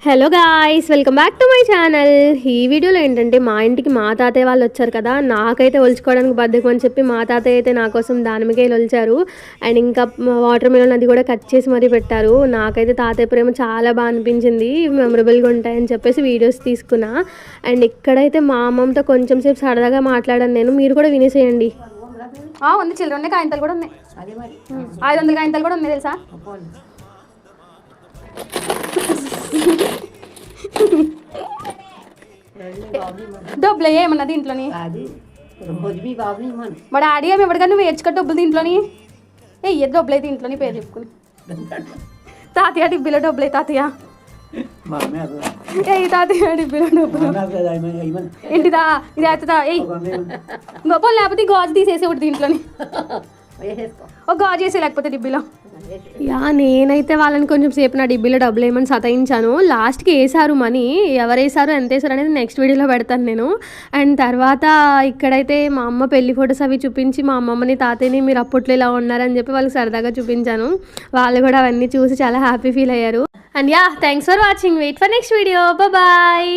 Hello guys, welcome back to my channel. ఈ వీడియోలో ఏంటంటే మా ఇంటికి మా తాతయ్య వాళ్ళు వచ్చారు కదా. నాకైతే ఒలుచుకోవడానికి బద్దకం అని చెప్పి మా తాతయ్య అయితే నా కోసం దానిమ్మకాయలు ఒలిచారు. అండ్ ఇంకా వాటర్ మిలన్ అది కూడా కట్ చేసి మరీ పెట్టారు. నాకైతే తాతయ్య ప్రేమ చాలా బాగా అనిపించింది. మెమరబుల్గా ఉంటాయని చెప్పేసి వీడియోస్ తీసుకున్నా. అండ్ ఇక్కడైతే మా అమ్మమ్మతో కొంచెం సేపు సరదాగా మాట్లాడాను నేను. మీరు కూడా వినేసేయండి. ఉంది చిల్లర ఉన్నాయి, కాయంతలు కూడా ఉన్నాయి. 500 కాయంతలు కూడా ఉన్నాయి తెలుసా. డబ్బులు ఏమన్నా దీంట్లోని మా డాడీ ఏమి ఎవరిగా నువ్వు వేర్చుకో డబ్బులు దీంట్లోని ఏది డబ్బులు అయితే ఇంట్లోని పేరు చెప్పుకుని తాతయ్య డిబ్బీలో డబ్బులు తాతయ్య ఏ తాతయ్య డిబ్బీలో డబ్బులు ఏంటిదా ఇది అవుతుందా పోనీ లేకపోతే గాజు తీసేసి ఒకటి దీంట్లోని ఒక గాజు వేసే లేకపోతే డిబ్బీలో. నేనైతే వాళ్ళని కొంచెం సేపు నా డిబ్బీలో డబ్బులు ఏమని సతాయించాను. లాస్ట్కి వేసారు మనీ. ఎవరు వేసారు ఎంత వేసారు అనేది నెక్స్ట్ వీడియోలో పెడతాను నేను. అండ్ తర్వాత ఇక్కడైతే మా అమ్మ పెళ్లి ఫొటోస్ అవి చూపించి మా అమ్మమ్మని తాతయ్యని మీరు అప్పట్లో ఇలా ఉన్నారని చెప్పి వాళ్ళకి సరదాగా చూపించాను. వాళ్ళు కూడా అవన్నీ చూసి చాలా హ్యాపీ ఫీల్ అయ్యారు. And thanks for watching. Wait for next video. Bye.